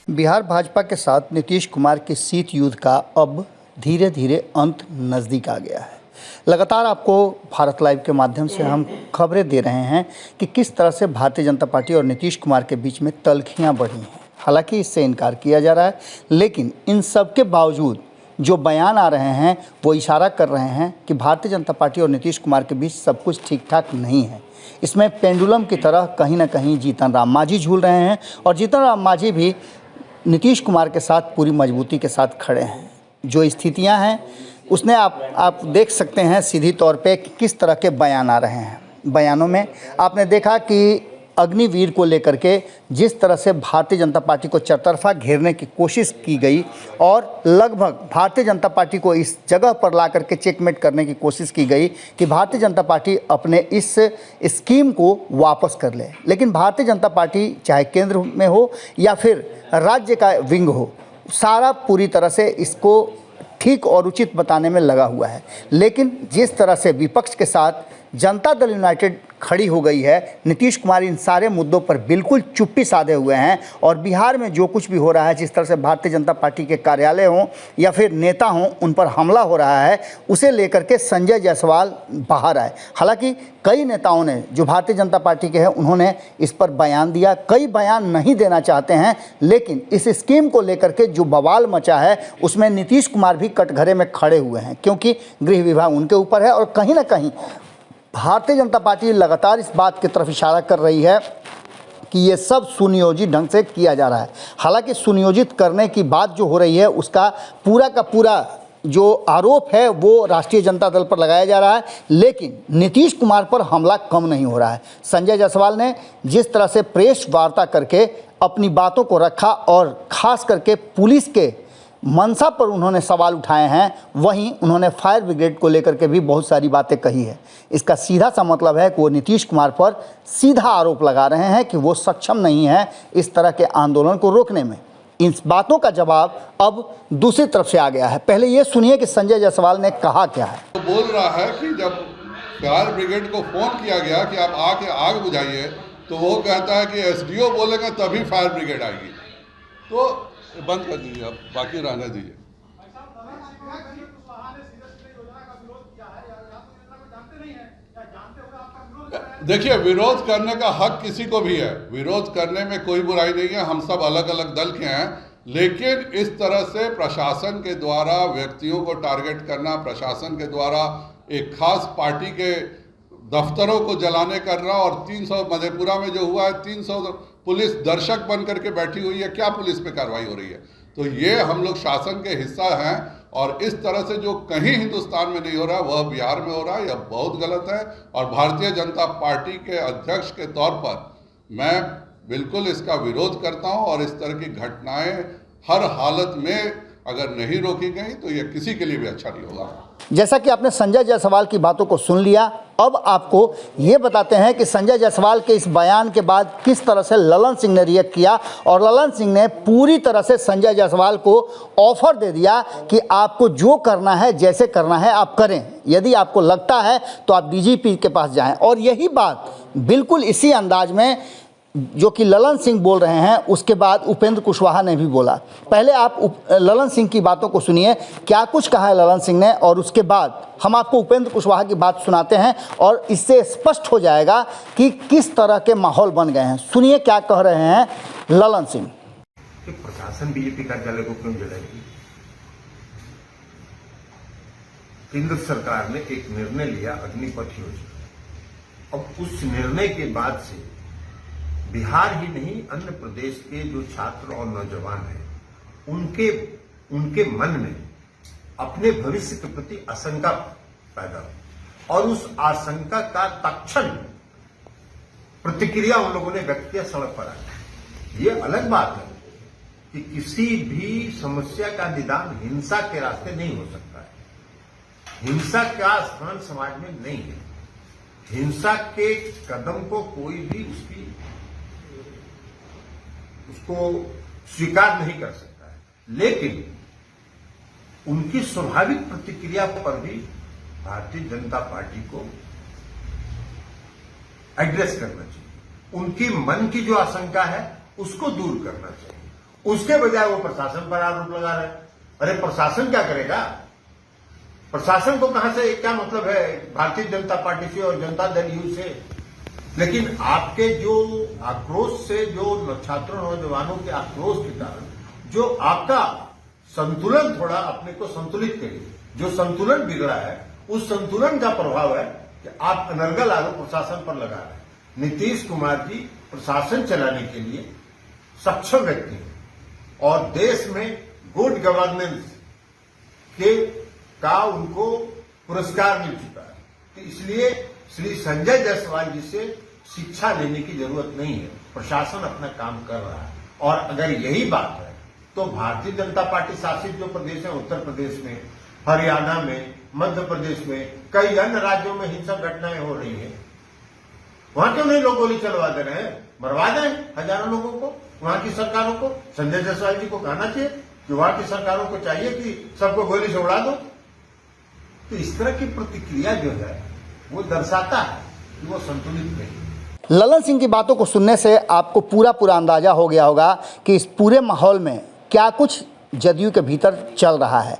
बिहार भाजपा के साथ नीतीश कुमार के सीट युद्ध का अब धीरे धीरे अंत नज़दीक आ गया है। लगातार आपको भारत लाइव के माध्यम से हम खबरें दे रहे हैं कि किस तरह से भारतीय जनता पार्टी और नीतीश कुमार के बीच में तल्खियां बढ़ी हैं। हालांकि इससे इनकार किया जा रहा है, लेकिन इन सब के बावजूद जो बयान आ रहे हैं वो इशारा कर रहे हैं कि भारतीय जनता पार्टी और नीतीश कुमार के बीच सब कुछ ठीक ठाक नहीं है। इसमें पेंडुलम की तरह कहीं ना कहीं जीतन राम मांझी झूल रहे हैं और जीतन राम मांझी भी नीतीश कुमार के साथ पूरी मजबूती के साथ खड़े हैं। जो स्थितियां हैं उसने आप देख सकते हैं सीधी तौर पे किस तरह के बयान आ रहे हैं। बयानों में आपने देखा कि अग्निवीर को लेकर के जिस तरह से भारतीय जनता पार्टी को चरतरफा घेरने की कोशिश की गई और लगभग भारतीय जनता पार्टी को इस जगह पर ला करके चेकमेट करने की कोशिश की गई कि भारतीय जनता पार्टी अपने इस स्कीम को वापस कर ले। लेकिन भारतीय जनता पार्टी चाहे केंद्र में हो या फिर राज्य का विंग हो, सारा पूरी तरह से इसको ठीक और उचित बताने में लगा हुआ है। लेकिन जिस तरह से विपक्ष के साथ जनता दल यूनाइटेड खड़ी हो गई है, नीतीश कुमार इन सारे मुद्दों पर बिल्कुल चुप्पी साधे हुए हैं और बिहार में जो कुछ भी हो रहा है, जिस तरह से भारतीय जनता पार्टी के कार्यालय हों या फिर नेता हों उन पर हमला हो रहा है, उसे लेकर के संजय जायसवाल बाहर आए। हालांकि कई नेताओं ने जो भारतीय जनता पार्टी के हैं उन्होंने इस पर बयान दिया, कई बयान नहीं देना चाहते हैं, लेकिन इस स्कीम को लेकर के जो बवाल मचा है उसमें नीतीश कुमार भी कटघरे में खड़े हुए हैं, क्योंकि गृह विभाग उनके ऊपर है और कहीं ना कहीं भारतीय जनता पार्टी लगातार इस बात की तरफ इशारा कर रही है कि ये सब सुनियोजित ढंग से किया जा रहा है। हालांकि सुनियोजित करने की बात जो हो रही है उसका पूरा का पूरा जो आरोप है वो राष्ट्रीय जनता दल पर लगाया जा रहा है, लेकिन नीतीश कुमार पर हमला कम नहीं हो रहा है। संजय जायसवाल ने जिस तरह से प्रेस वार्ता करके अपनी बातों को रखा और ख़ास करके पुलिस के मंशा पर उन्होंने सवाल उठाए हैं, वहीं उन्होंने फायर ब्रिगेड को लेकर के भी बहुत सारी बातें कही है। इसका सीधा सा मतलब है कि वो नीतीश कुमार पर सीधा आरोप लगा रहे हैं कि वो सक्षम नहीं है इस तरह के आंदोलन को रोकने में। इन बातों का जवाब अब दूसरी तरफ से आ गया है। पहले ये सुनिए कि संजय जायसवाल ने कहा क्या है। तो बोल रहा है कि जब फायर ब्रिगेड को फोन किया गया कि आप आके आग बुझाइए, तो वो कहता है कि एसडीओ बोलेगा तभी फायर ब्रिगेड आएगी। तो बंद कर दीजिए, अब बाकी रहने दीजिए। देखिए, विरोध करने का हक किसी को भी है, विरोध करने में कोई बुराई नहीं है। हम सब अलग अलग दल के हैं, लेकिन इस तरह से प्रशासन के द्वारा व्यक्तियों को टारगेट करना, प्रशासन के द्वारा एक खास पार्टी के दफ्तरों को जलाने करना और 300 मधेपुरा में जो हुआ है 300 पुलिस दर्शक बन करके बैठी हुई है, क्या पुलिस पे कार्रवाई हो रही है? तो ये हम लोग शासन के हिस्सा हैं और इस तरह से जो कहीं हिंदुस्तान में नहीं हो रहा वह बिहार में हो रहा है, यह बहुत गलत है। और भारतीय जनता पार्टी के अध्यक्ष के तौर पर मैं बिल्कुल इसका विरोध करता हूं और इस तरह की घटनाएं हर हालत में अगर नहीं रोकी गई तो ये किसी के लिए भी अच्छा नहीं होगा। जैसा कि आपने संजय जायसवाल की बातों को सुन लिया, अब आपको ये बताते हैं कि संजय जायसवाल के इस बयान के बाद किस तरह से ललन सिंह ने रिएक्ट किया। और ललन सिंह ने पूरी तरह से संजय जायसवाल को ऑफर दे दिया कि आपको जो करना है, जैसे करना है आप करें, यदि आपको लगता है तो आप डीजीपी के पास जाएं। और यही बात बिल्कुल इसी अंदाज में जो कि ललन सिंह बोल रहे हैं, उसके बाद उपेंद्र कुशवाहा ने भी बोला। पहले आप ललन सिंह की बातों को सुनिए, क्या कुछ कहा है ललन सिंह ने, और उसके बाद हम आपको उपेंद्र कुशवाहा की बात सुनाते हैं और इससे स्पष्ट हो जाएगा कि किस तरह के माहौल बन गए हैं। सुनिए क्या कह रहे हैं ललन सिंह। प्रशासन बीजेपी कार्यालय को क्यों जलाएगी? केंद्र सरकार ने एक निर्णय लिया, अग्निपथ योजना। अब उस निर्णय के बाद से बिहार ही नहीं, अन्य प्रदेश के जो छात्र और नौजवान हैं उनके मन में अपने भविष्य के प्रति आशंका पैदा हो और उस आशंका का तत्क्षण प्रतिक्रिया उन लोगों ने व्यक्त किया, सड़क पर आए। ये अलग बात है कि किसी भी समस्या का निदान हिंसा के रास्ते नहीं हो सकता है। हिंसा का स्थान समाज में नहीं है। हिंसा के कदम को कोई भी उसको स्वीकार नहीं कर सकता है, लेकिन उनकी स्वाभाविक प्रतिक्रिया पर भी भारतीय जनता पार्टी को एड्रेस करना चाहिए। उनकी मन की जो आशंका है उसको दूर करना चाहिए। उसके बजाय वो प्रशासन पर आरोप लगा रहे हैं। अरे प्रशासन क्या करेगा? प्रशासन को कहां से, क्या मतलब है भारतीय जनता पार्टी से और जनता दल यू से? लेकिन आपके जो आक्रोश से, जो छात्रों नौजवानों के आक्रोश के कारण जो आपका संतुलन, थोड़ा अपने को संतुलित करिए, जो संतुलन बिगड़ा है उस संतुलन का प्रभाव है कि आप अनर्गल आरोप प्रशासन पर लगा रहे हैं। नीतीश कुमार जी प्रशासन चलाने के लिए सक्षम व्यक्ति हैं और देश में गुड गवर्नेंस का उनको पुरस्कार मिल चुका है। तो इसलिए श्री संजय जायसवाल जी से शिक्षा लेने की जरूरत नहीं है, प्रशासन अपना काम कर रहा है। और अगर यही बात है तो भारतीय जनता पार्टी शासित जो प्रदेश है, उत्तर प्रदेश में, हरियाणा में, मध्य प्रदेश में, कई अन्य राज्यों में हिंसक घटनाएं हो रही है, वहां क्यों नहीं लोग गोली चलवा दे रहे हैं? मरवा दें हजारों लोगों को, वहां की सरकारों को। संजय जायसवाल जी को कहना चाहिए कि वहां की सरकारों को चाहिए कि सबको गोली से उड़ा दो। तो इस तरह की प्रतिक्रिया जो है वो दर्शाता है कि वो संतुलित नहीं। ललन सिंह की बातों को सुनने से आपको पूरा अंदाजा हो गया होगा कि इस पूरे माहौल में क्या कुछ जदयू के भीतर चल रहा है।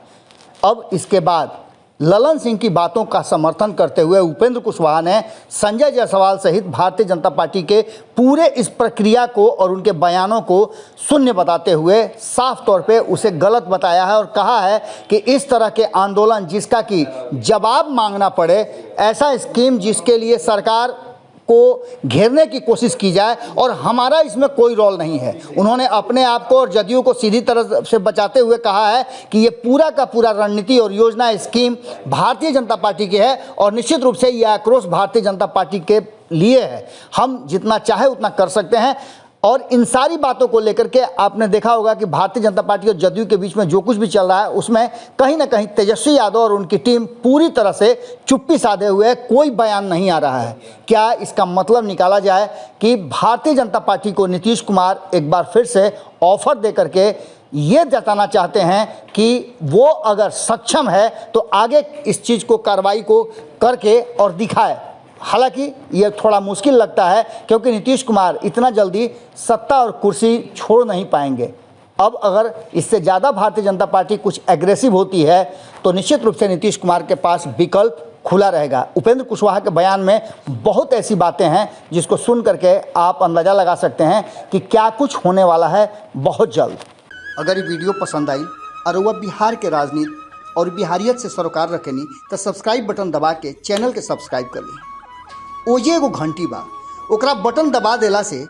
अब इसके बाद ललन सिंह की बातों का समर्थन करते हुए उपेंद्र कुशवाहा ने संजय जायसवाल सहित भारतीय जनता पार्टी के पूरे इस प्रक्रिया को और उनके बयानों को शून्य बताते हुए साफ तौर पे उसे गलत बताया है और कहा है कि इस तरह के आंदोलन जिसका कि जवाब मांगना पड़े, ऐसा स्कीम जिसके लिए सरकार को घेरने की कोशिश की जाए और हमारा इसमें कोई रोल नहीं है। उन्होंने अपने आप को और जदयू को सीधी तरह से बचाते हुए कहा है कि ये पूरा का पूरा रणनीति और योजना स्कीम भारतीय जनता पार्टी की है और निश्चित रूप से यह आक्रोश भारतीय जनता पार्टी के लिए है। हम जितना चाहे उतना कर सकते हैं। और इन सारी बातों को लेकर के आपने देखा होगा कि भारतीय जनता पार्टी और जदयू के बीच में जो कुछ भी चल रहा है उसमें कहीं ना कहीं तेजस्वी यादव और उनकी टीम पूरी तरह से चुप्पी साधे हुए, कोई बयान नहीं आ रहा है। क्या इसका मतलब निकाला जाए कि भारतीय जनता पार्टी को नीतीश कुमार एक बार फिर से ऑफर दे करके ये जताना चाहते हैं कि वो अगर सक्षम है तो आगे इस चीज़ को, कार्रवाई को करके और दिखाए। हालांकि ये थोड़ा मुश्किल लगता है क्योंकि नीतीश कुमार इतना जल्दी सत्ता और कुर्सी छोड़ नहीं पाएंगे। अब अगर इससे ज़्यादा भारतीय जनता पार्टी कुछ एग्रेसिव होती है तो निश्चित रूप से नीतीश कुमार के पास विकल्प खुला रहेगा। उपेंद्र कुशवाहा के बयान में बहुत ऐसी बातें हैं जिसको सुन करके आप अंदाज़ा लगा सकते हैं कि क्या कुछ होने वाला है बहुत जल्द। अगर ये वीडियो पसंद आई और वह बिहार के राजनीति और बिहारियत से सरोकार रखेनी तो सब्सक्राइब बटन दबा के चैनल के सब्सक्राइब कर ली। ओजे एगो घंटी बा, ओकरा बटन दबा देला से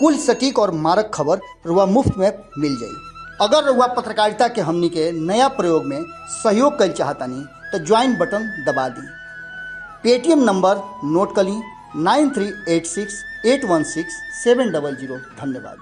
कुल सटीक और मारक खबर रुआ मुफ्त में मिल जाई। अगर रुआ पत्रकारिता के हमनी के नया प्रयोग में सहयोग कर चाहतानी तो ज्वाइन बटन दबा दी। पेटीएम नंबर नोट कर ली 9386816700। धन्यवाद।